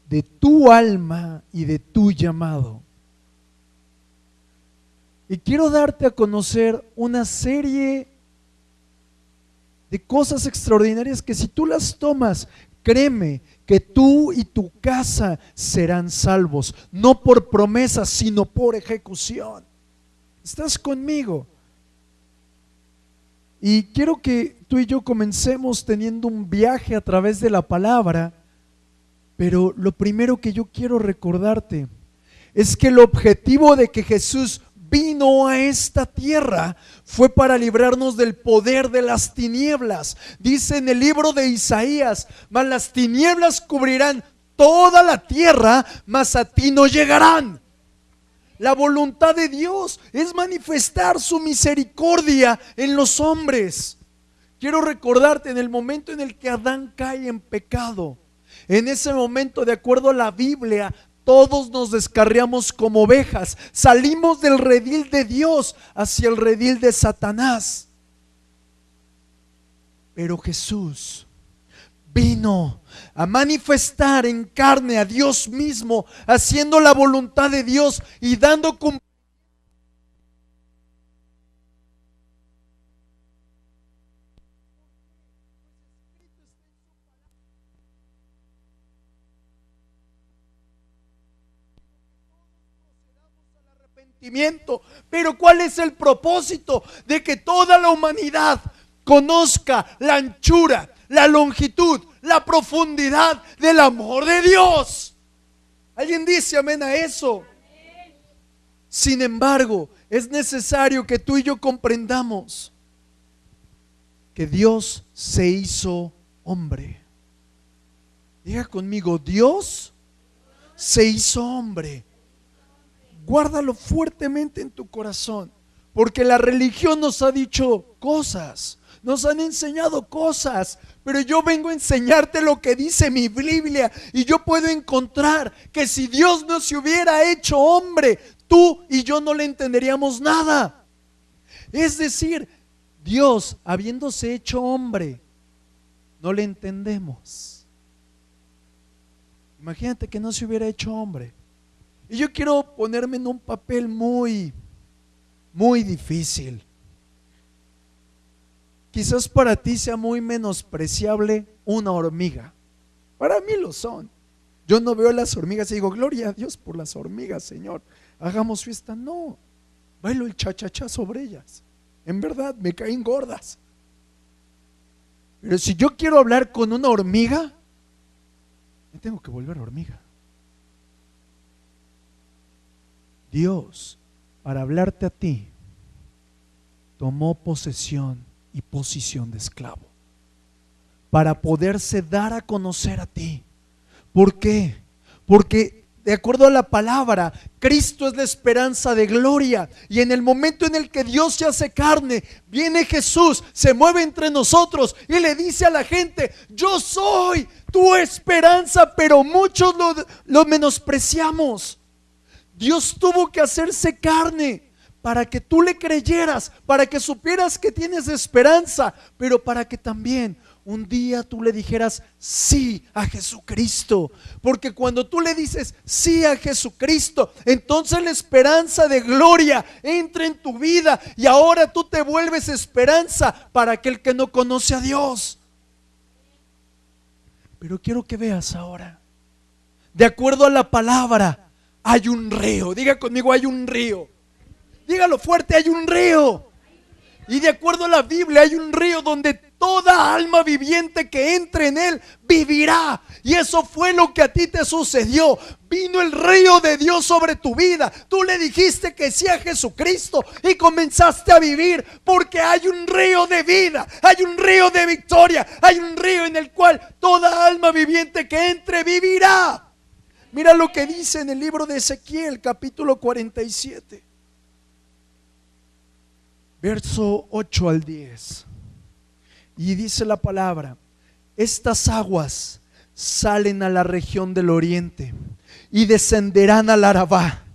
de tu alma y de tu llamado. Y quiero darte a conocer una serie de cosas extraordinarias que si tú las tomas, créeme que tú y tu casa serán salvos, no por promesas, sino por ejecución. ¿Estás conmigo? Y quiero que tú y yo comencemos teniendo un viaje a través de la palabra, pero lo primero que yo quiero recordarte es que el objetivo de que Jesús vino a esta tierra fue para librarnos del poder de las tinieblas. Dice en el libro de Isaías: mas las tinieblas cubrirán toda la tierra, mas a ti no llegarán. La voluntad de Dios es manifestar su misericordia en los hombres. Quiero recordarte en el momento en el que Adán cae en pecado. En ese momento, de acuerdo a la Biblia, todos nos descarriamos como ovejas, salimos del redil de Dios hacia el redil de Satanás. Pero Jesús vino a manifestar en carne a Dios mismo, haciendo la voluntad de Dios y dando cumplimiento. Pero ¿cuál es el propósito? De que toda la humanidad conozca la anchura, la longitud, la profundidad del amor de Dios. ¿Alguien dice amén a eso? Sin embargo, es necesario que tú y yo comprendamos que Dios se hizo hombre. Diga conmigo: Dios se hizo hombre. Guárdalo fuertemente en tu corazón, porque la religión nos ha dicho cosas, nos han enseñado cosas, pero yo vengo a enseñarte lo que dice mi Biblia. Y yo puedo encontrar que si Dios no se hubiera hecho hombre, tú y yo no le entenderíamos nada. Es decir, Dios, habiéndose hecho hombre, no le entendemos. Imagínate que no se hubiera hecho hombre. Y yo quiero ponerme en un papel muy difícil. Quizás para ti sea muy menospreciable una hormiga. Para mí lo son. Yo no veo las hormigas y digo: gloria a Dios por las hormigas, Señor, hagamos fiesta. No, bailo el cha-cha-cha sobre ellas. En verdad, me caen gordas. Pero si yo quiero hablar con una hormiga, me tengo que volver hormiga. Dios, para hablarte a ti, tomó posesión y posición de esclavo para poderse dar a conocer a ti. ¿Por qué? Porque de acuerdo a la palabra, Cristo es la esperanza de gloria. Y en el momento en el que Dios se hace carne, viene Jesús, se mueve entre nosotros y le dice a la gente: yo soy tu esperanza. Pero muchos lo menospreciamos. Dios tuvo que hacerse carne para que tú le creyeras, para que supieras que tienes esperanza, pero para que también un día tú le dijeras sí a Jesucristo. Porque cuando tú le dices sí a Jesucristo, entonces la esperanza de gloria entra en tu vida y ahora tú te vuelves esperanza para aquel que no conoce a Dios. Pero quiero que veas ahora, de acuerdo a la palabra, hay un río. Diga conmigo: hay un río. Dígalo fuerte: hay un río. Y de acuerdo a la Biblia, hay un río donde toda alma viviente que entre en él vivirá. Y eso fue lo que a ti te sucedió. Vino el río de Dios sobre tu vida. Tú le dijiste que sí a Jesucristo y comenzaste a vivir, porque hay un río de vida, hay un río de victoria, hay un río en el cual toda alma viviente que entre vivirá. Mira lo que dice en el libro de Ezequiel, capítulo 47, verso 8 al 10. Y dice la palabra: estas aguas salen a la región del oriente y descenderán al Arabá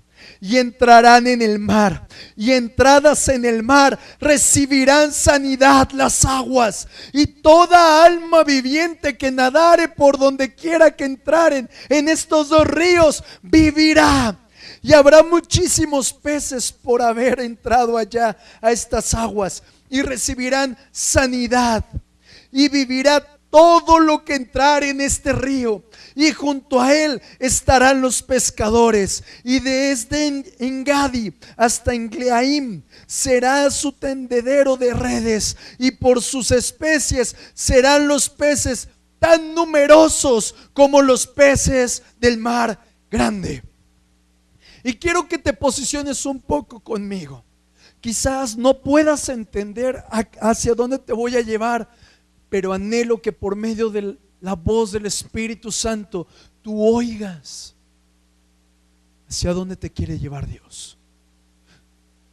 y entrarán en el mar. Y entradas en el mar recibirán sanidad las aguas. Y toda alma viviente que nadare por donde quiera que entraren en estos dos ríos vivirá. Y habrá muchísimos peces por haber entrado allá a estas aguas, y recibirán sanidad. Y vivirá todo lo que entrare en este río, y junto a él estarán los pescadores. Y desde Engadi hasta Engleaim será su tendedero de redes, y por sus especies serán los peces tan numerosos como los peces del mar grande. Y quiero que te posiciones un poco conmigo. Quizás no puedas entender hacia dónde te voy a llevar, pero anhelo que por medio de la voz del Espíritu Santo tú oigas hacia dónde te quiere llevar Dios.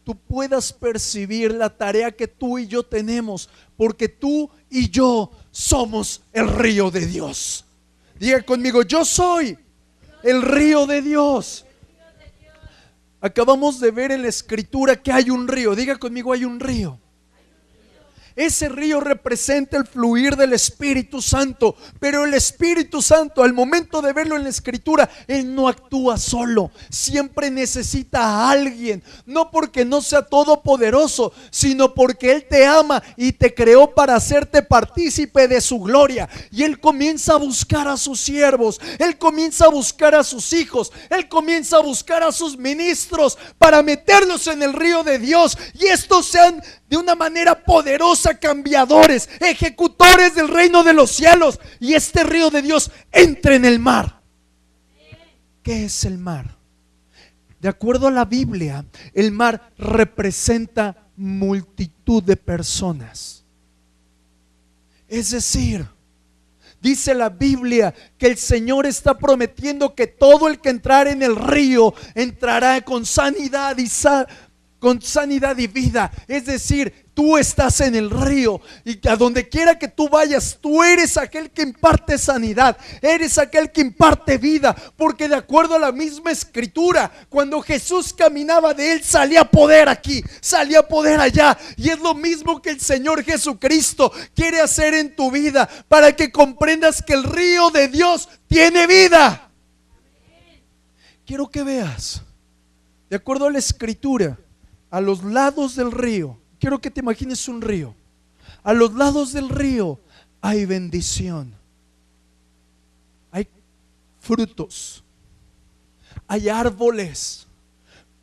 Tú puedas percibir la tarea que tú y yo tenemos, porque tú y yo somos el río de Dios. Diga conmigo: yo soy el río de Dios. Acabamos de ver en la escritura que hay un río. Diga conmigo: hay un río. Ese río representa el fluir del Espíritu Santo, pero el Espíritu Santo, al momento de verlo en la escritura, Él no actúa solo, siempre necesita a alguien, no porque no sea todopoderoso, sino porque Él te ama y te creó para hacerte partícipe de su gloria. Y Él comienza a buscar a sus siervos, Él comienza a buscar a sus hijos, Él comienza a buscar a sus ministros para meterlos en el río de Dios, y estos sean de una manera poderosa cambiadores, ejecutores del reino de los cielos, y este río de Dios entre en el mar. ¿Qué es el mar? De acuerdo a la Biblia, el mar representa multitud de personas. Es decir, dice la Biblia que el Señor está prometiendo que todo el que entrara en el río entrará con sanidad y vida. Es decir, tú estás en el río, y a donde quiera que tú vayas, tú eres aquel que imparte sanidad, eres aquel que imparte vida, porque de acuerdo a la misma escritura, cuando Jesús caminaba de él, salía poder aquí, salía poder allá. Y es lo mismo que el Señor Jesucristo quiere hacer en tu vida, para que comprendas que el río de Dios tiene vida. Quiero que veas, de acuerdo a la escritura, a los lados del río, quiero que te imagines un río. A los lados del río hay bendición, hay frutos, hay árboles.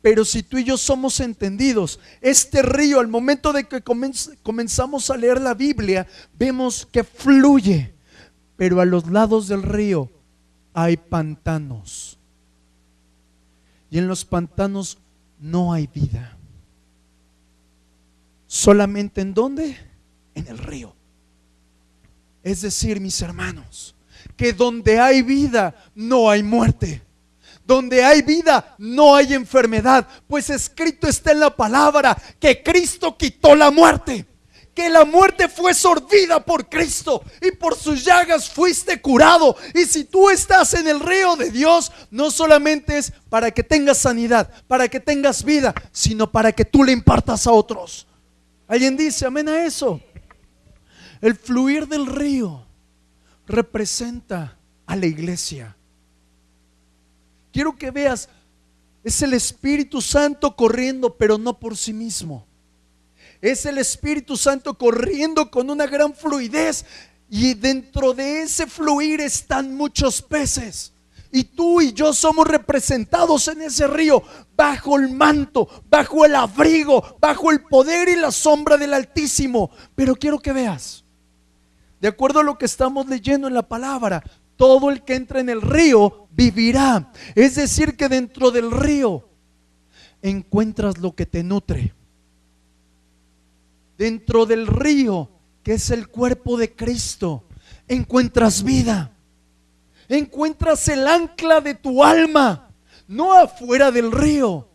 Pero si tú y yo somos entendidos, este río, al momento de que comenzamos a leer la Biblia, vemos que fluye. Pero a los lados del río hay pantanos, y en los pantanos no hay vida. Solamente ¿en dónde? En el río. Es decir, mis hermanos, que donde hay vida no hay muerte. Donde hay vida no hay enfermedad, pues escrito está en la palabra que Cristo quitó la muerte, que la muerte fue sorbida por Cristo, y por sus llagas fuiste curado. Y si tú estás en el río de Dios, no solamente es para que tengas sanidad, para que tengas vida, sino para que tú le impartas a otros. ¿Alguien dice amén a eso? El fluir del río representa a la iglesia. Quiero que veas, es el Espíritu Santo corriendo, pero no por sí mismo. Es el Espíritu Santo corriendo con una gran fluidez, y dentro de ese fluir están muchos peces. Y tú y yo somos representados en ese río, bajo el manto, bajo el abrigo, bajo el poder y la sombra del Altísimo. Pero quiero que veas, de acuerdo a lo que estamos leyendo en la palabra, todo el que entra en el río vivirá. Es decir, que dentro del río encuentras lo que te nutre. Dentro del río, que es el cuerpo de Cristo, encuentras vida. Encuentras el ancla de tu alma, no afuera del río,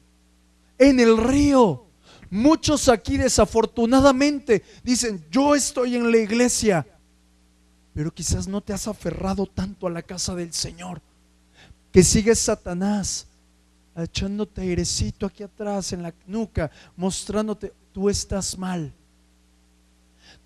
en el río. Muchos aquí desafortunadamente dicen: yo estoy en la iglesia, pero quizás no te has aferrado tanto a la casa del Señor, que sigues Satanás echándote airecito aquí atrás en la nuca, mostrándote, tú estás mal,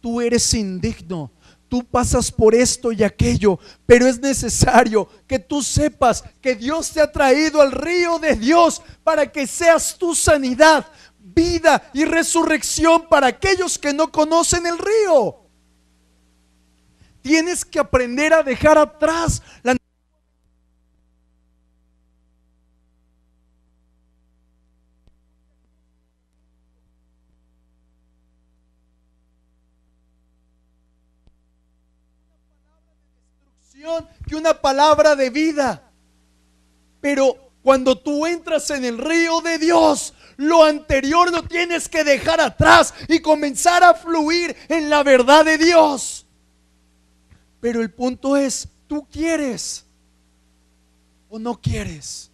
tú eres indigno, tú pasas por esto y aquello, pero es necesario que tú sepas que Dios te ha traído al río de Dios para que seas tu sanidad, vida y resurrección para aquellos que no conocen el río. Tienes que aprender a dejar atrás la que una palabra de vida. Pero cuando tú entras en el río de Dios, lo anterior lo tienes que dejar atrás y comenzar a fluir en la verdad de Dios. Pero el punto es, ¿tú quieres o no quieres?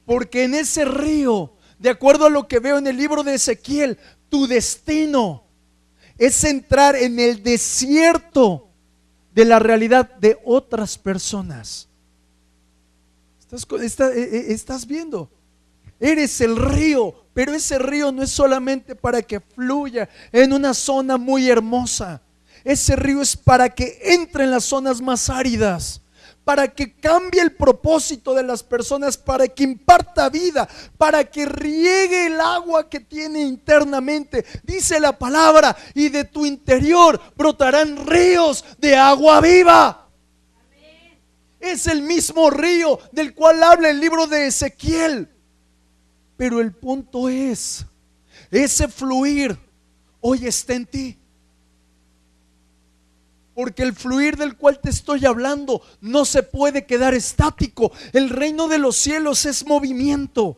Porque en ese río, de acuerdo a lo que veo en el libro de Ezequiel, tu destino es entrar en el desierto de la realidad de otras personas. Estás viendo, eres el río, pero ese río no es solamente para que fluya en una zona muy hermosa. Ese río es para que entre en las zonas más áridas, para que cambie el propósito de las personas, para que imparta vida, para que riegue el agua que tiene internamente. Dice la palabra, y de tu interior brotarán ríos de agua viva. Es el mismo río del cual habla el libro de Ezequiel. Pero el punto es, ese fluir hoy está en ti. Porque el fluir del cual te estoy hablando no se puede quedar estático. El reino de los cielos es movimiento.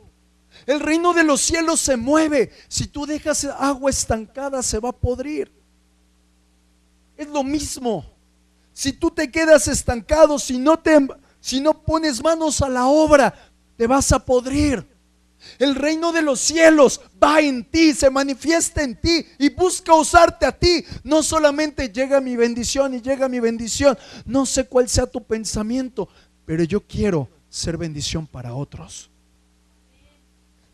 El reino de los cielos se mueve. Si tú dejas agua estancada, se va a podrir. Es lo mismo. Si tú te quedas estancado, si no pones manos a la obra, te vas a podrir. El reino de los cielos va en ti, se manifiesta en ti y busca usarte a ti. No solamente llega mi bendición y llega mi bendición. No sé cuál sea tu pensamiento, pero yo quiero ser bendición para otros.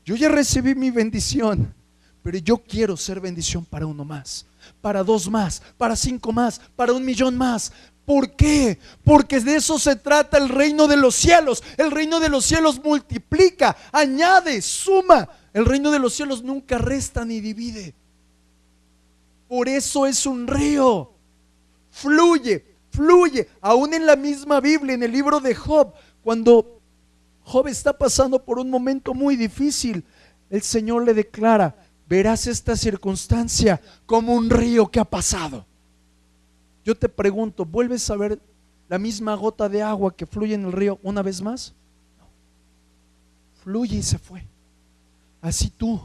Yo ya recibí mi bendición, pero yo quiero ser bendición para uno más, para dos más, para 5 más, para 1,000,000 más. ¿Por qué? Porque de eso se trata el reino de los cielos. El reino de los cielos multiplica, añade, suma. El reino de los cielos nunca resta ni divide. Por eso es un río. Fluye, fluye. Aún en la misma Biblia, en el libro de Job, cuando Job está pasando por un momento muy difícil, el Señor le declara: verás esta circunstancia como un río que ha pasado. Yo te pregunto, ¿vuelves a ver la misma gota de agua que fluye en el río una vez más? No. Fluye y se fue. Así tú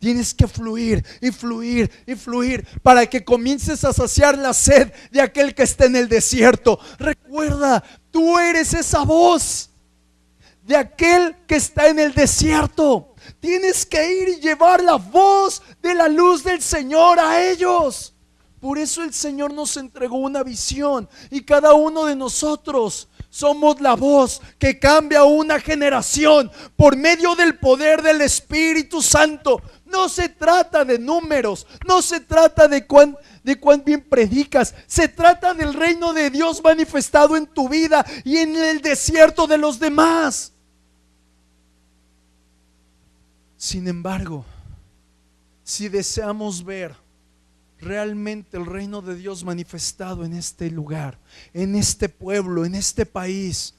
tienes que fluir y fluir y fluir para que comiences a saciar la sed de aquel que está en el desierto. Recuerda, tú eres esa voz de aquel que está en el desierto. Tienes que ir y llevar la voz de la luz del Señor a ellos. Por eso el Señor nos entregó una visión y cada uno de nosotros somos la voz que cambia una generación por medio del poder del Espíritu Santo. No se trata de números, no se trata de cuán bien predicas, se trata del reino de Dios manifestado en tu vida y en el desierto de los demás. Sin embargo, si deseamos ver realmente el reino de Dios manifestado en este lugar, en este pueblo, en este país,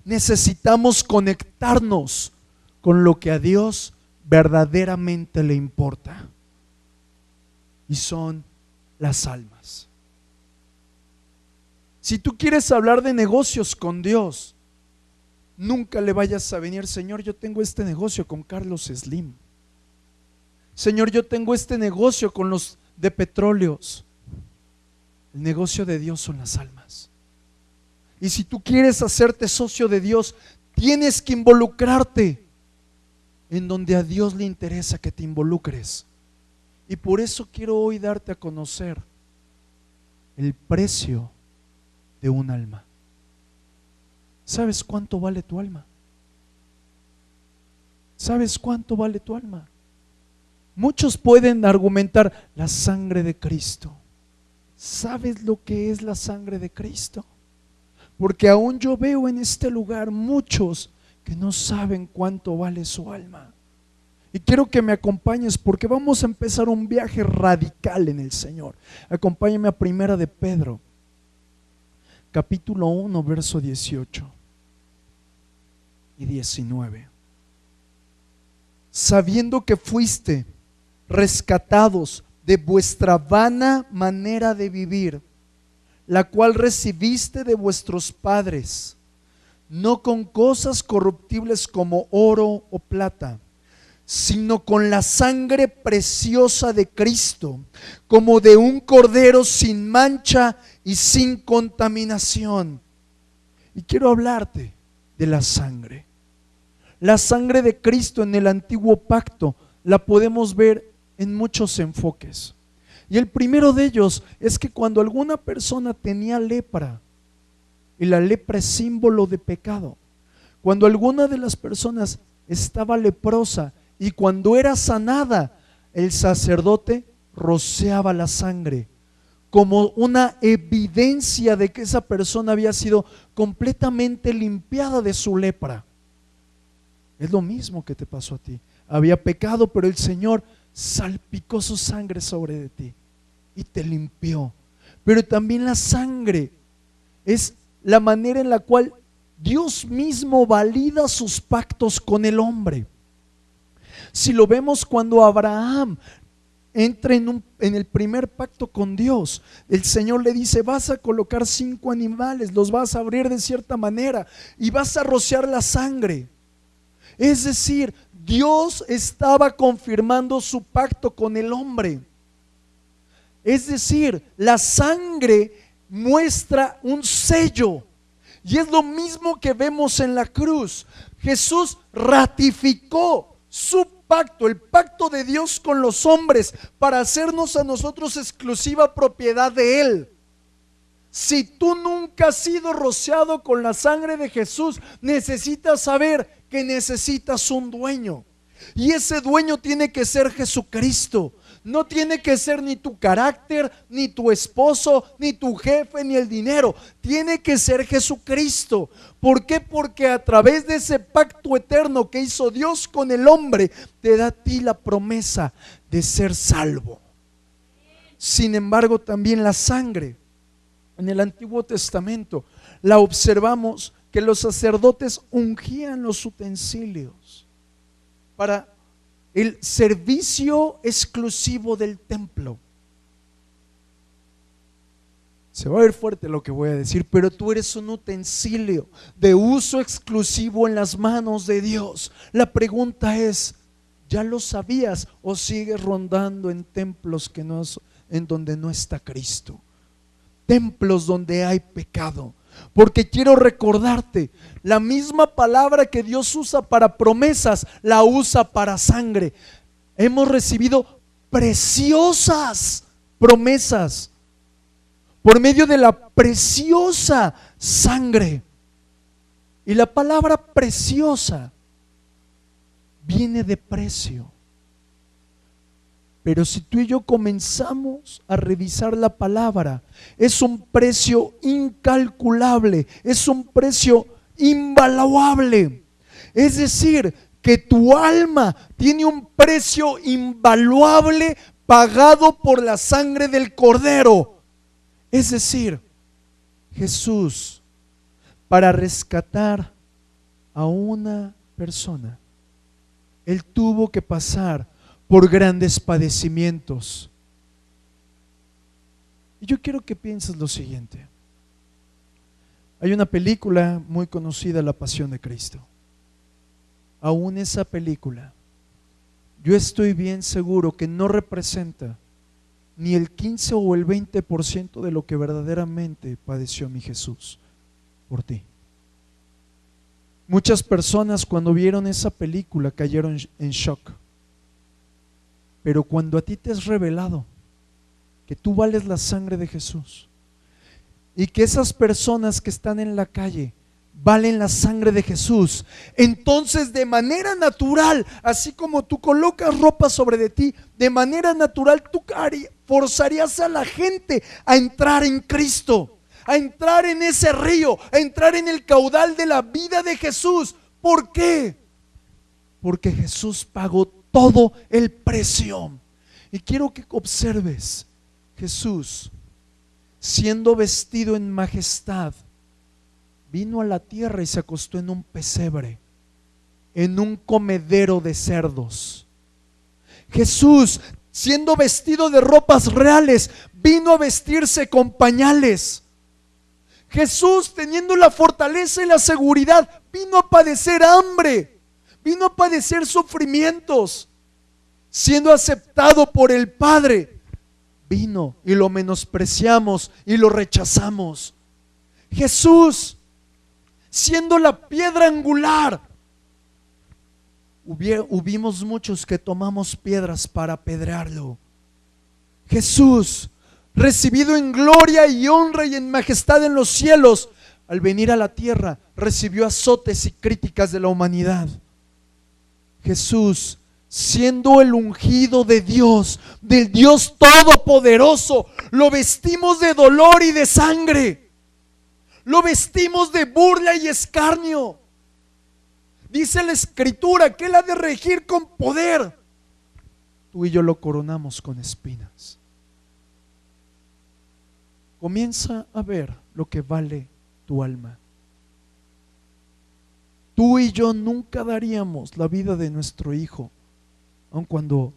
necesitamos conectarnos con lo que a Dios verdaderamente le importa, y son las almas. Si tú quieres hablar de negocios con Dios, nunca le vayas a venir: Señor, yo tengo este negocio con Carlos Slim. Señor, yo tengo este negocio con los de petróleos. El negocio de Dios son las almas. Y si tú quieres hacerte socio de Dios, tienes que involucrarte en donde a Dios le interesa que te involucres. Y por eso quiero hoy darte a conocer el precio de un alma. ¿Sabes cuánto vale tu alma? ¿Sabes cuánto vale tu alma? Muchos pueden argumentar la sangre de Cristo. ¿Sabes lo que es la sangre de Cristo? Porque aún yo veo en este lugar muchos que no saben cuánto vale su alma. Y quiero que me acompañes porque vamos a empezar un viaje radical en el Señor. Acompáñame a Primera de Pedro, capítulo 1, verso 18 y 19. Sabiendo que fuiste rescatados de vuestra vana manera de vivir, la cual recibiste de vuestros padres, no con cosas corruptibles como oro o plata, sino con la sangre preciosa de Cristo, como de un cordero sin mancha y sin contaminación. Y quiero hablarte de la sangre. La sangre de Cristo en el antiguo pacto la podemos ver en muchos enfoques. Y el primero de ellos es que cuando alguna persona tenía lepra, y la lepra es símbolo de pecado, cuando alguna de las personas estaba leprosa y cuando era sanada, el sacerdote rociaba la sangre como una evidencia de que esa persona había sido completamente limpiada de su lepra. Es lo mismo que te pasó a ti. Había pecado, pero el Señor salpicó su sangre sobre de ti y te limpió. Pero también la sangre es la manera en la cual Dios mismo valida sus pactos con el hombre. Si lo vemos cuando Abraham entra en el primer pacto con Dios, el Señor le dice: vas a colocar 5 animales, los vas a abrir de cierta manera y vas a rociar la sangre. Es decir, Dios estaba confirmando su pacto con el hombre. Es decir, la sangre muestra un sello. Y es lo mismo que vemos en la cruz. Jesús ratificó su pacto, el pacto de Dios con los hombres, para hacernos a nosotros exclusiva propiedad de Él. Si tú nunca has sido rociado con la sangre de Jesús, necesitas saber que necesitas un dueño. Y ese dueño tiene que ser Jesucristo. No tiene que ser ni tu carácter, ni tu esposo, ni tu jefe, ni el dinero. Tiene que ser Jesucristo. ¿Por qué? Porque a través de ese pacto eterno que hizo Dios con el hombre, te da a ti la promesa de ser salvo. Sin embargo, también la sangre en el Antiguo Testamento la observamos que los sacerdotes ungían los utensilios para el servicio exclusivo del templo. Se va a ver fuerte lo que voy a decir, pero tú eres un utensilio de uso exclusivo en las manos de Dios. La pregunta es, ¿ya lo sabías o sigues rondando en templos en donde no está Cristo? Templos donde hay pecado. Porque quiero recordarte, la misma palabra que Dios usa para promesas, la usa para sangre. Hemos recibido preciosas promesas por medio de la preciosa sangre. Y la palabra preciosa viene de precio. Pero si tú y yo comenzamos a revisar la palabra, es un precio incalculable, es un precio invaluable. Es decir, que tu alma tiene un precio invaluable pagado por la sangre del Cordero. Es decir, Jesús, para rescatar a una persona, Él tuvo que pasar por grandes padecimientos. Y yo quiero que pienses lo siguiente. Hay una película muy conocida, La Pasión de Cristo. Aún esa película, yo estoy bien seguro que no representa ni el 15 o el 20% de lo que verdaderamente padeció mi Jesús por ti. Muchas personas cuando vieron esa película cayeron en shock. Pero cuando a ti te es revelado que tú vales la sangre de Jesús y que esas personas que están en la calle valen la sangre de Jesús, entonces de manera natural, así como tú colocas ropa sobre de ti, de manera natural tú forzarías a la gente a entrar en Cristo, a entrar en ese río, a entrar en el caudal de la vida de Jesús. ¿Por qué? Porque Jesús pagó todo el precio. Y quiero que observes, Jesús, siendo vestido en majestad, vino a la tierra y se acostó en un pesebre, en un comedero de cerdos. Jesús, siendo vestido de ropas reales, vino a vestirse con pañales. Jesús, teniendo la fortaleza y la seguridad, vino a padecer hambre, vino a padecer sufrimientos. Siendo aceptado por el Padre, vino y lo menospreciamos y lo rechazamos. Jesús, siendo la piedra angular, hubimos muchos que tomamos piedras para apedrearlo. Jesús, recibido en gloria y honra y en majestad en los cielos, al venir a la tierra, recibió azotes y críticas de la humanidad. Jesús, siendo el ungido de Dios, del Dios Todopoderoso, lo vestimos de dolor y de sangre. Lo vestimos de burla y escarnio. Dice la Escritura que Él ha de regir con poder. Tú y yo lo coronamos con espinas. Comienza a ver lo que vale tu alma. Tú y yo nunca daríamos la vida de nuestro hijo, aun cuando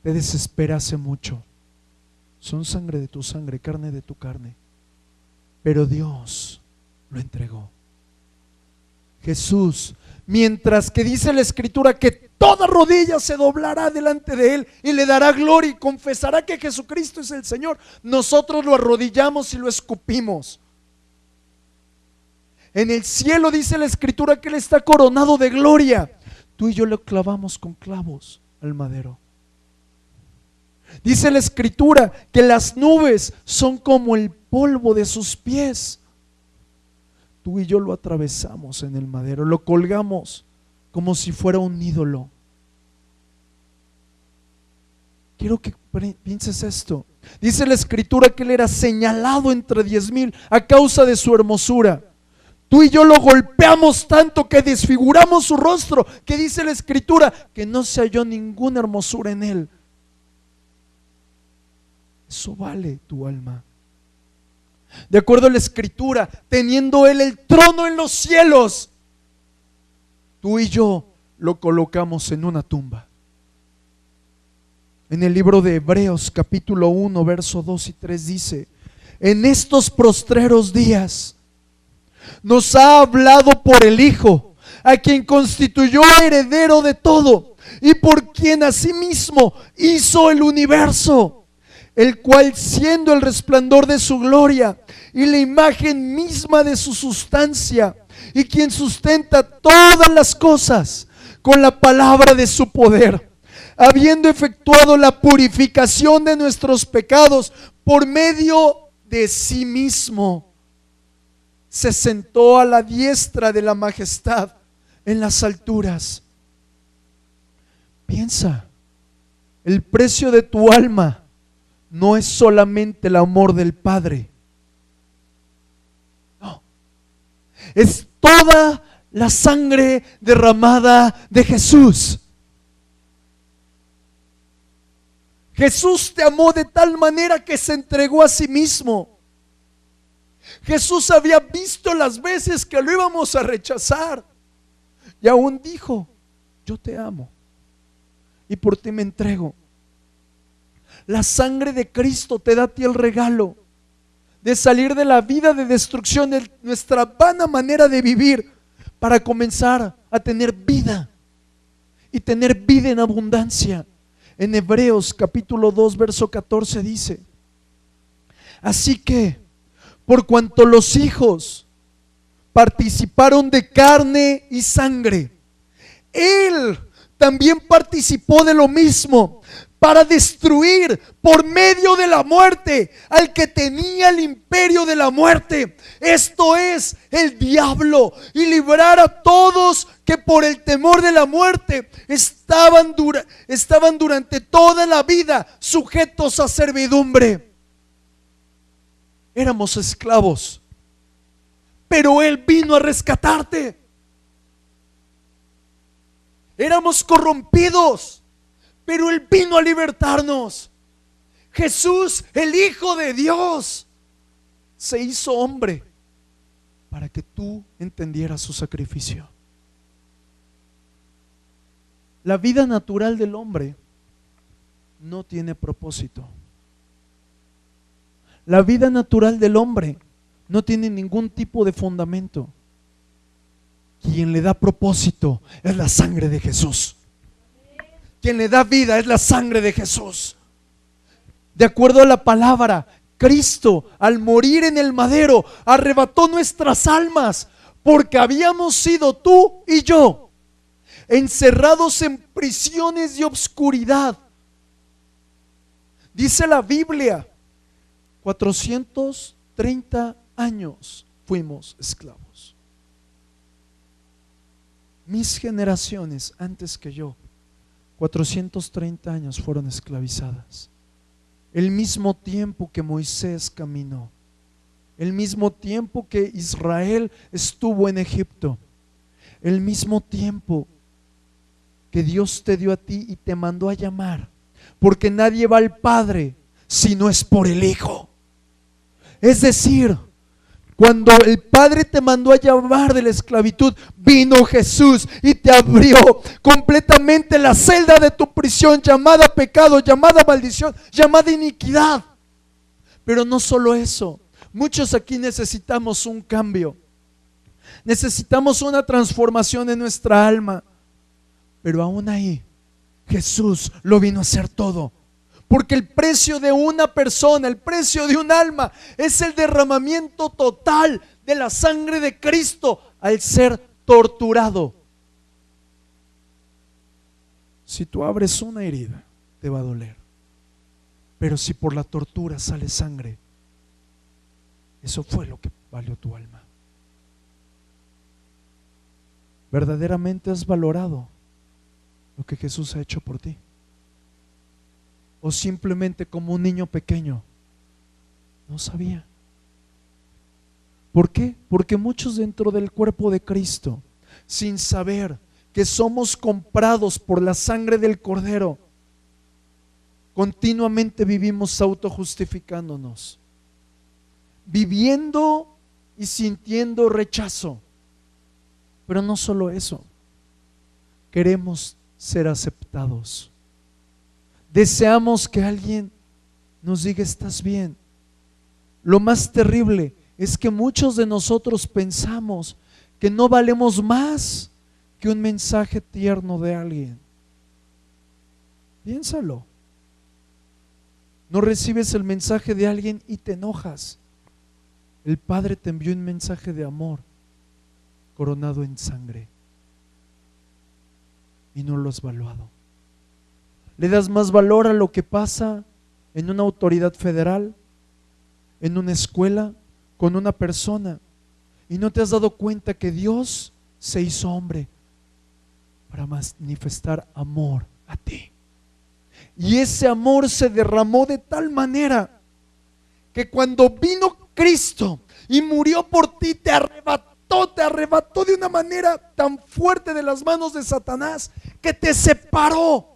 te desesperase mucho. Son sangre de tu sangre, carne de tu carne. Pero Dios lo entregó. Jesús, mientras que dice la Escritura que toda rodilla se doblará delante de Él y le dará gloria y confesará que Jesucristo es el Señor, nosotros lo arrodillamos y lo escupimos. En el cielo dice la Escritura que Él está coronado de gloria. Tú y yo lo clavamos con clavos al madero. Dice la Escritura que las nubes son como el polvo de sus pies. Tú y yo lo atravesamos en el madero, lo colgamos como si fuera un ídolo. Quiero que pienses esto. Dice la Escritura que Él era señalado entre 10,000 a causa de su hermosura. Tú y yo lo golpeamos tanto que desfiguramos su rostro, que dice la Escritura que no se halló ninguna hermosura en Él. Eso vale tu alma. De acuerdo a la Escritura, teniendo Él el trono en los cielos, tú y yo lo colocamos en una tumba. En el libro de Hebreos capítulo 1 verso 2 y 3 dice: en estos postreros días nos ha hablado por el Hijo, a quien constituyó heredero de todo y por quien asimismo hizo el universo, el cual, siendo el resplandor de su gloria y la imagen misma de su sustancia, y quien sustenta todas las cosas con la palabra de su poder, habiendo efectuado la purificación de nuestros pecados por medio de sí mismo, se sentó a la diestra de la majestad en las alturas. Piensa, el precio de tu alma no es solamente el amor del Padre. No. Es toda la sangre derramada de Jesús. Jesús te amó de tal manera que se entregó a sí mismo. Jesús había visto las veces que lo íbamos a rechazar y aún dijo: yo te amo y por ti me entrego. La sangre de Cristo te da a ti el regalo de salir de la vida de destrucción, de nuestra vana manera de vivir, para comenzar a tener vida y tener vida en abundancia. En Hebreos capítulo 2 verso 14 dice: así que por cuanto los hijos participaron de carne y sangre, Él también participó de lo mismo, para destruir por medio de la muerte al que tenía el imperio de la muerte, esto es, el diablo, y librar a todos que por el temor de la muerte estaban durante toda la vida sujetos a servidumbre. Éramos esclavos, pero Él vino a rescatarte. Éramos corrompidos, pero Él vino a libertarnos. Jesús, el Hijo de Dios, se hizo hombre para que tú entendieras su sacrificio. La vida natural del hombre no tiene propósito. La vida natural del hombre no tiene ningún tipo de fundamento. Quien le da propósito es la sangre de Jesús. Quien le da vida es la sangre de Jesús. De acuerdo a la palabra, Cristo, al morir en el madero, arrebató nuestras almas, porque habíamos sido tú y yo encerrados en prisiones de obscuridad. Dice la Biblia, 430 años fuimos esclavos. Mis generaciones antes que yo, 430 años fueron esclavizadas. El mismo tiempo que Moisés caminó, el mismo tiempo que Israel estuvo en Egipto, el mismo tiempo que Dios te dio a ti y te mandó a llamar, porque nadie va al Padre si no es por el Hijo. Es decir, cuando el Padre te mandó a llamar de la esclavitud, vino Jesús y te abrió completamente la celda de tu prisión, llamada pecado, llamada maldición, llamada iniquidad. Pero no solo eso, muchos aquí necesitamos un cambio, necesitamos una transformación en nuestra alma. Pero aún ahí, Jesús lo vino a hacer todo. Porque el precio de una persona, el precio de un alma, es el derramamiento total de la sangre de Cristo al ser torturado. Si tú abres una herida, te va a doler. Pero si por la tortura sale sangre, eso fue lo que valió tu alma. ¿Verdaderamente has valorado lo que Jesús ha hecho por ti? ¿O simplemente como un niño pequeño no sabía? ¿Por qué? Porque muchos dentro del cuerpo de Cristo, sin saber que somos comprados por la sangre del Cordero, continuamente vivimos autojustificándonos, viviendo y sintiendo rechazo. Pero no solo eso, queremos ser aceptados. Deseamos que alguien nos diga estás bien. Lo más terrible es que muchos de nosotros pensamos que no valemos más que un mensaje tierno de alguien. Piénsalo. No recibes el mensaje de alguien y te enojas. El Padre te envió un mensaje de amor coronado en sangre y no lo has valuado. Le das más valor a lo que pasa en una autoridad federal, en una escuela, con una persona, y no te has dado cuenta que Dios se hizo hombre para manifestar amor a ti. Y ese amor se derramó de tal manera que cuando vino Cristo y murió por ti, te arrebató de una manera tan fuerte de las manos de Satanás que te separó.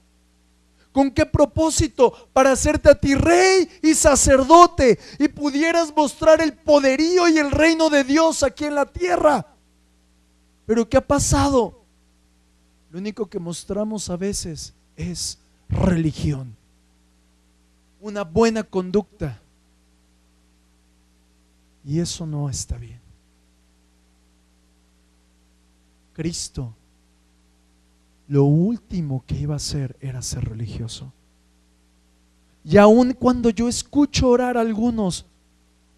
¿Con qué propósito? Para hacerte a ti rey y sacerdote y pudieras mostrar el poderío y el reino de Dios aquí en la tierra. Pero ¿qué ha pasado? Lo único que mostramos a veces es religión, una buena conducta, y eso no está bien. Cristo, lo último que iba a hacer era ser religioso. Y aun cuando yo escucho orar a algunos,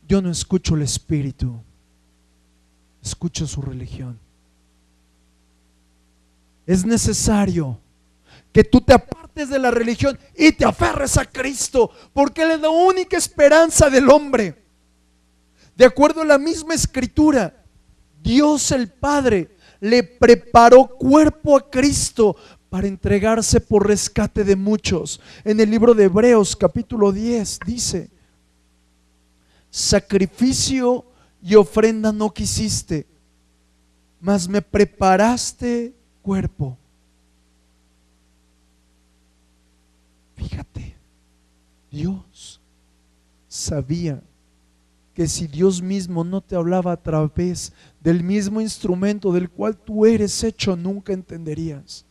yo no escucho el espíritu, escucho su religión. Es necesario que tú te apartes apartes de la religión y te aferres a Cristo, porque Él es la única esperanza del hombre. De acuerdo a la misma escritura, Dios el Padre le preparó cuerpo a Cristo para entregarse por rescate de muchos. En el libro de Hebreos capítulo 10 dice: sacrificio y ofrenda no quisiste, mas me preparaste cuerpo. Fíjate, Dios sabía que si Dios mismo no te hablaba a través del mismo instrumento del cual tú eres hecho, nunca entenderías.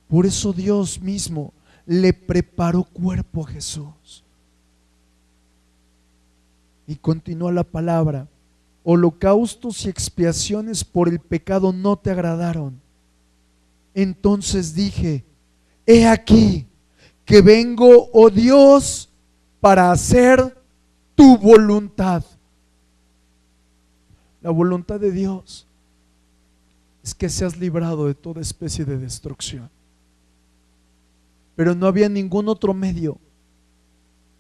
Por eso Dios mismo le preparó cuerpo a Jesús. Y continúa la palabra: holocaustos y expiaciones por el pecado no te agradaron. Entonces dije: he aquí que vengo, oh Dios, para hacer tu voluntad. La voluntad de Dios es que seas librado de toda especie de destrucción. Pero no había ningún otro medio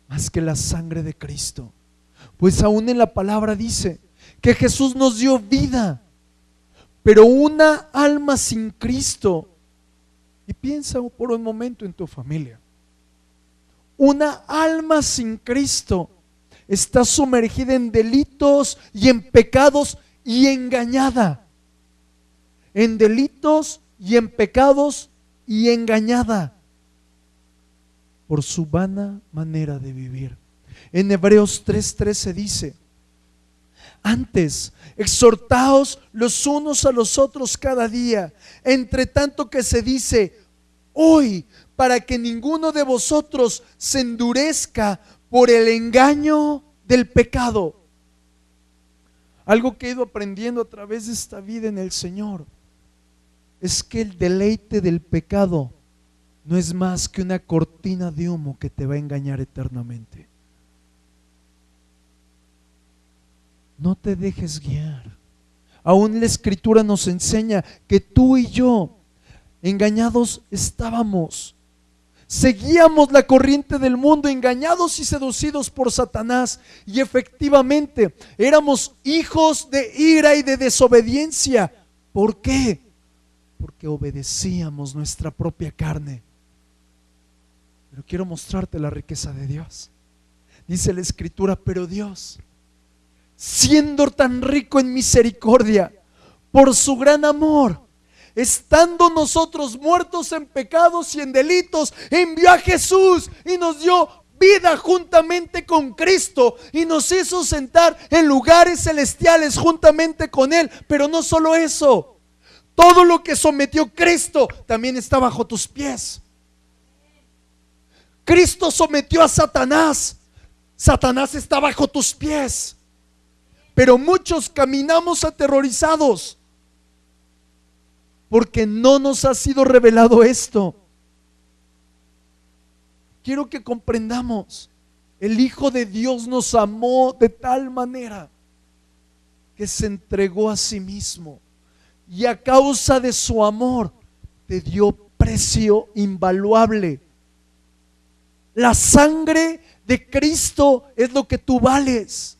más que la sangre de Cristo. Pues aún en la palabra dice que Jesús nos dio vida, pero una alma sin Cristo. Y piensa por un momento en tu familia. Una alma sin Cristo está sumergida en delitos y en pecados y engañada. En delitos y en pecados y engañada por su vana manera de vivir. En Hebreos 3:13 dice: antes, exhortaos los unos a los otros cada día, entre tanto que se dice hoy, para que ninguno de vosotros se endurezca por el engaño del pecado. Algo que he ido aprendiendo a través de esta vida en el Señor es que el deleite del pecado no es más que una cortina de humo que te va a engañar eternamente. No te dejes guiar. Aún la Escritura nos enseña que tú y yo, engañados estábamos. Seguíamos la corriente del mundo, engañados y seducidos por Satanás. Y efectivamente, éramos hijos de ira y de desobediencia. ¿Por qué? Porque obedecíamos nuestra propia carne. Pero quiero mostrarte la riqueza de Dios. Dice la Escritura: pero Dios, siendo tan rico en misericordia, por su gran amor, estando nosotros muertos en pecados y en delitos, envió a Jesús y nos dio vida juntamente con Cristo y nos hizo sentar en lugares celestiales juntamente con Él. Pero no solo eso, todo lo que sometió Cristo también está bajo tus pies. Cristo sometió a Satanás. Satanás está bajo tus pies. Pero muchos caminamos aterrorizados porque no nos ha sido revelado esto. Quiero que comprendamos: el Hijo de Dios nos amó de tal manera que se entregó a sí mismo, y a causa de su amor te dio precio invaluable. La sangre de Cristo es lo que tú vales.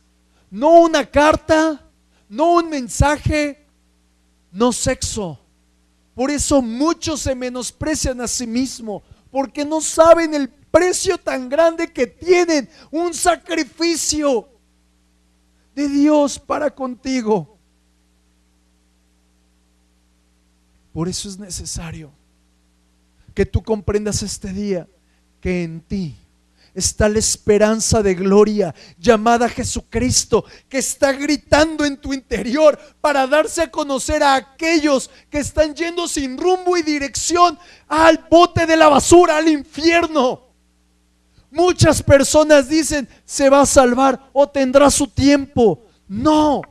No una carta, no un mensaje, no sexo. Por eso muchos se menosprecian a sí mismos, porque no saben el precio tan grande que tienen. Un sacrificio de Dios para contigo. Por eso es necesario que tú comprendas este día que en ti está la esperanza de gloria llamada Jesucristo, que está gritando en tu interior para darse a conocer a aquellos que están yendo sin rumbo y dirección al bote de la basura, al infierno. Muchas personas dicen: se va a salvar o tendrá su tiempo. No,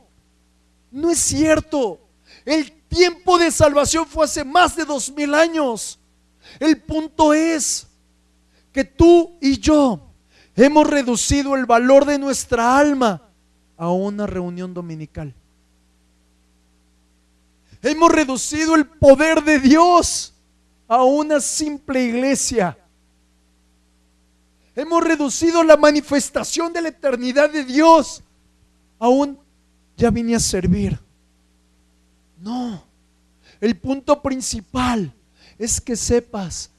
no es cierto. El tiempo de salvación fue hace más de 2000 años. El punto es que tú y yo hemos reducido el valor de nuestra alma a una reunión dominical. Hemos reducido el poder de Dios a una simple iglesia. Hemos reducido la manifestación de la eternidad de Dios a un ya vine a servir. No, el punto principal es que sepas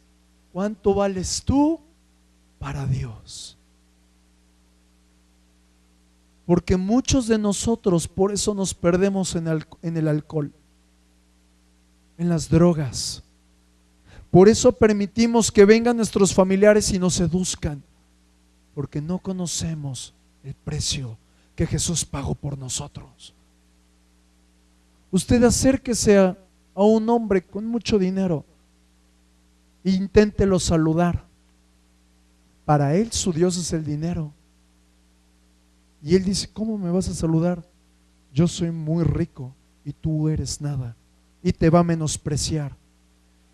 cuánto vales tú para Dios. Porque muchos de nosotros por eso nos perdemos en el alcohol, en las drogas. Por eso permitimos que vengan nuestros familiares y nos seduzcan, porque no conocemos el precio que Jesús pagó por nosotros. Usted acérquese a un hombre con mucho dinero e inténtelo saludar. Para él su Dios es el dinero. Y él dice, ¿cómo me vas a saludar? Yo soy muy rico y tú eres nada. Y te va a menospreciar.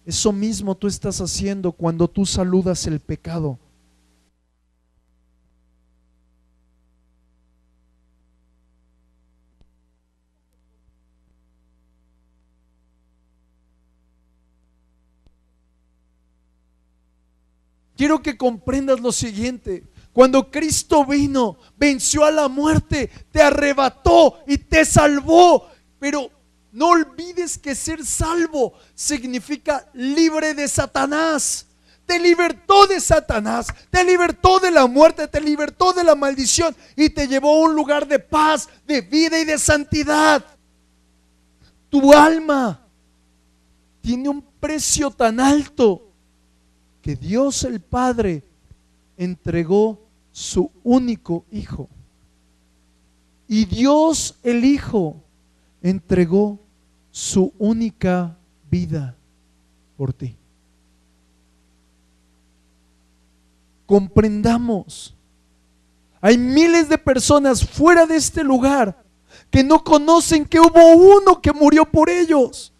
Eso mismo tú estás haciendo cuando tú saludas el pecado. Quiero que comprendas lo siguiente. Cuando Cristo vino, venció a la muerte, te arrebató y te salvó. Pero no olvides que ser salvo significa libre de Satanás. Te libertó de Satanás, te libertó de la muerte, te libertó de la maldición y te llevó a un lugar de paz, de vida y de santidad. Tu alma tiene un precio tan alto que Dios el Padre entregó su único Hijo. Y Dios el Hijo entregó su única vida por ti. Comprendamos, hay miles de personas fuera de este lugar que no conocen que hubo uno que murió por ellos.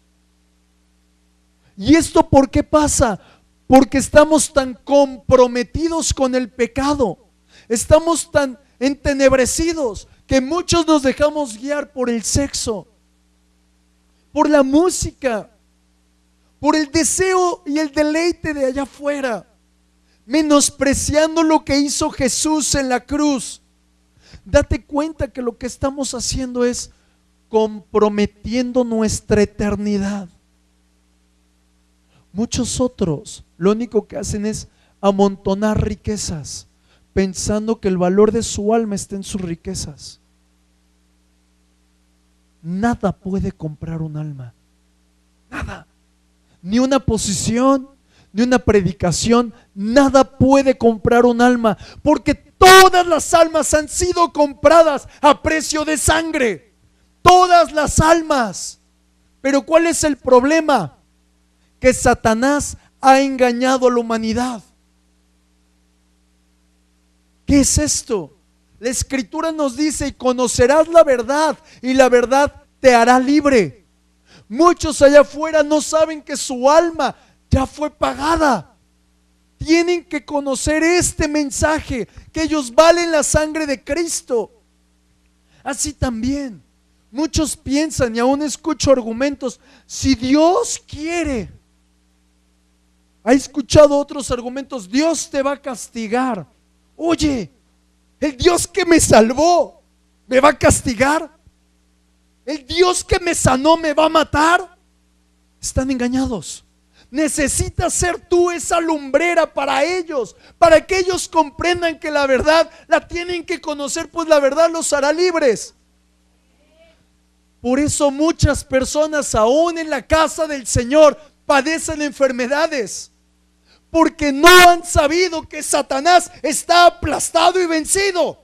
¿Y esto por qué pasa? Porque estamos tan comprometidos con el pecado, estamos tan entenebrecidos que muchos nos dejamos guiar por el sexo, por la música, por el deseo y el deleite de allá afuera, menospreciando lo que hizo Jesús en la cruz. Date cuenta que lo que estamos haciendo es comprometiendo nuestra eternidad. Muchos otros lo único que hacen es amontonar riquezas, pensando que el valor de su alma está en sus riquezas. Nada puede comprar un alma, nada, ni una posición, ni una predicación, nada puede comprar un alma, porque todas las almas han sido compradas a precio de sangre, todas las almas. Pero ¿cuál es el problema? Que Satanás ha engañado a la humanidad. ¿Qué es esto? La Escritura nos dice: y conocerás la verdad, y la verdad te hará libre. Muchos allá afuera no saben que su alma ya fue pagada. Tienen que conocer este mensaje, que ellos valen la sangre de Cristo. Así también muchos piensan, y aún escucho argumentos: si Dios quiere. ¿Ha escuchado otros argumentos? Dios te va a castigar. Oye, el Dios que me salvó ¿me va a castigar? ¿El Dios que me sanó me va a matar? Están engañados. Necesitas ser tú esa lumbrera para ellos, para que ellos comprendan que la verdad la tienen que conocer, pues la verdad los hará libres. Por eso muchas personas aún en la casa del Señor padecen enfermedades, porque no han sabido que Satanás está aplastado y vencido.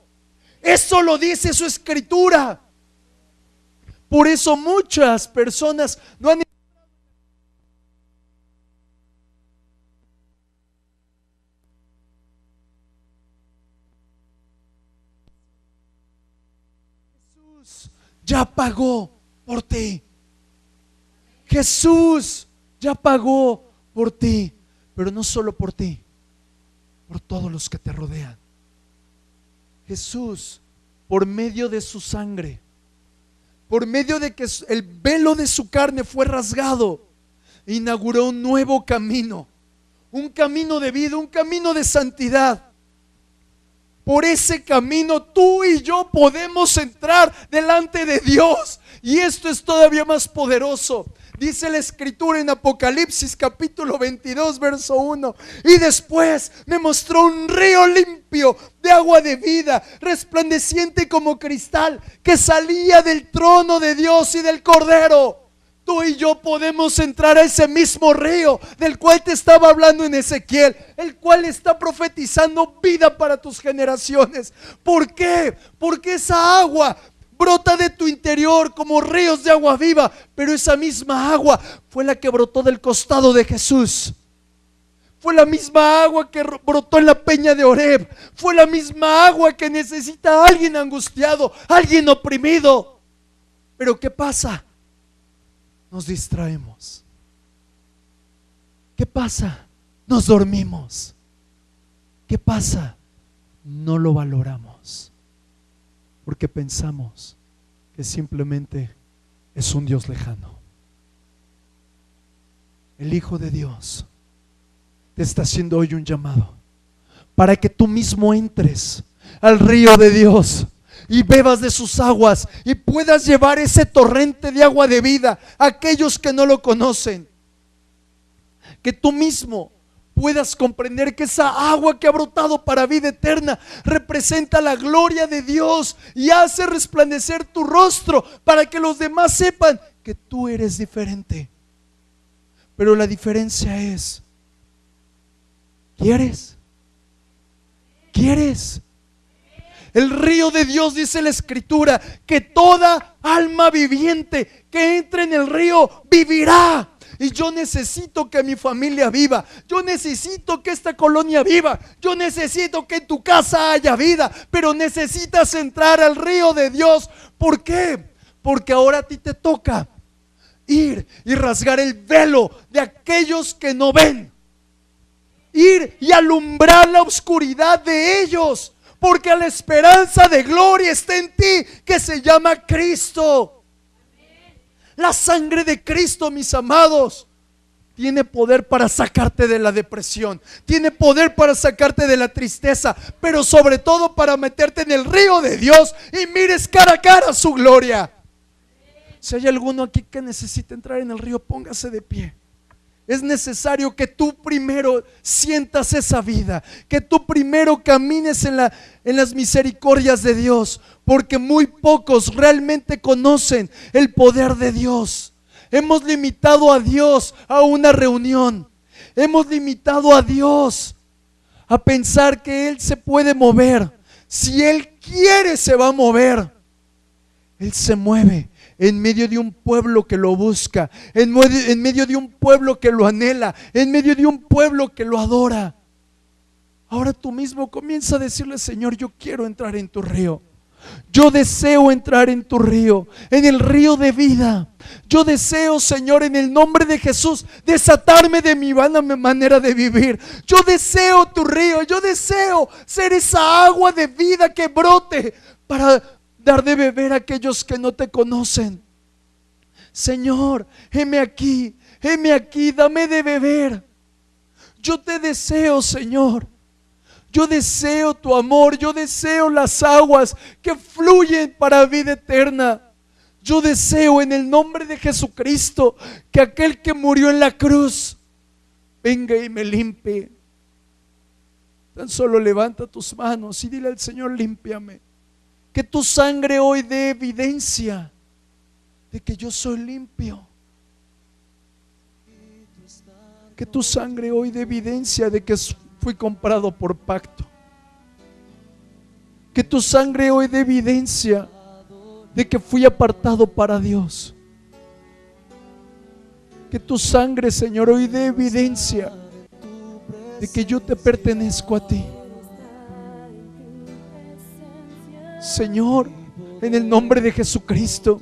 Eso lo dice su Escritura. Por eso muchas personas no han Jesús ya pagó por ti. Jesús ya pagó por ti. Pero no solo por ti, por todos los que te rodean. Jesús, por medio de su sangre, por medio de que el velo de su carne fue rasgado, inauguró un nuevo camino, un camino de vida, un camino de santidad. Por ese camino tú y yo podemos entrar delante de Dios. Y esto es todavía más poderoso. Dice la Escritura en Apocalipsis capítulo 22 verso 1: y después me mostró un río limpio de agua de vida, resplandeciente como cristal, que salía del trono de Dios y del Cordero. Tú y yo podemos entrar a ese mismo río del cual te estaba hablando en Ezequiel, el cual está profetizando vida para tus generaciones. ¿Por qué? Porque esa agua brota de tu interior como ríos de agua viva, pero esa misma agua fue la que brotó del costado de Jesús. Fue la misma agua que brotó en la peña de Oreb. Fue la misma agua que necesita alguien angustiado, alguien oprimido. Pero ¿qué pasa? Nos distraemos. ¿Qué pasa? Nos dormimos. ¿Qué pasa? No lo valoramos. Porque pensamos que simplemente es un Dios lejano. El Hijo de Dios te está haciendo hoy un llamado para que tú mismo entres al río de Dios y bebas de sus aguas y puedas llevar ese torrente de agua de vida a aquellos que no lo conocen. Que tú mismo puedas comprender que esa agua que ha brotado para vida eterna representa la gloria de Dios y hace resplandecer tu rostro para que los demás sepan que tú eres diferente. Pero la diferencia es: ¿quieres? ¿Quieres? El río de Dios, dice la Escritura, que toda alma viviente que entre en el río vivirá. Y yo necesito que mi familia viva. Yo necesito que esta colonia viva. Yo necesito que en tu casa haya vida. Pero necesitas entrar al río de Dios. ¿Por qué? Porque ahora a ti te toca ir y rasgar el velo de aquellos que no ven. Ir y alumbrar la oscuridad de ellos. Porque la esperanza de gloria está en ti, que se llama Cristo. La sangre de Cristo, mis amados, tiene poder para sacarte de la depresión, tiene poder para sacarte de la tristeza, pero sobre todo para meterte en el río de Dios y mires cara a cara su gloria. Si hay alguno aquí que necesita entrar en el río, póngase de pie. Es necesario que tú primero sientas esa vida, que tú primero camines en las misericordias de Dios, porque muy pocos realmente conocen el poder de Dios. Hemos limitado a Dios a una reunión. Hemos limitado a Dios a pensar que Él se puede mover. Si Él quiere, se va a mover. Él se mueve en medio de un pueblo que lo busca, en medio de un pueblo que lo anhela, en medio de un pueblo que lo adora. Ahora tú mismo comienza a decirle: Señor, yo quiero entrar en tu río. Yo deseo entrar en tu río, en el río de vida. Yo deseo, Señor, en el nombre de Jesús, desatarme de mi vana manera de vivir. Yo deseo tu río, yo deseo ser esa agua de vida que brote para dar de beber a aquellos que no te conocen. Señor, heme aquí, dame de beber. Yo te deseo, Señor. Yo deseo tu amor, yo deseo las aguas que fluyen para vida eterna. Yo deseo en el nombre de Jesucristo que aquel que murió en la cruz venga y me limpie. Tan solo levanta tus manos y dile al Señor: límpiame. Que tu sangre hoy dé evidencia de que yo soy limpio. Que tu sangre hoy dé evidencia de que fui comprado por pacto. Que tu sangre hoy dé evidencia de que fui apartado para Dios. Que tu sangre, Señor, hoy dé evidencia de que yo te pertenezco a ti. Señor, en el nombre de Jesucristo,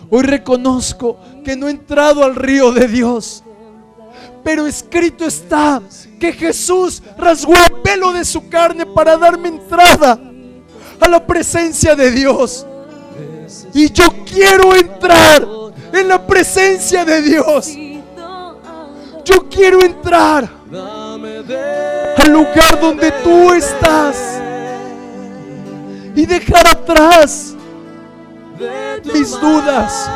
hoy reconozco que no he entrado al río de Dios, pero escrito está que Jesús rasgó el velo de su carne para darme entrada a la presencia de Dios. Y yo quiero entrar en la presencia de Dios. Yo quiero entrar al lugar donde tú estás y dejar atrás mis dudas,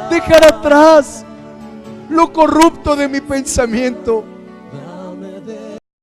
dejar atrás lo corrupto de mi pensamiento,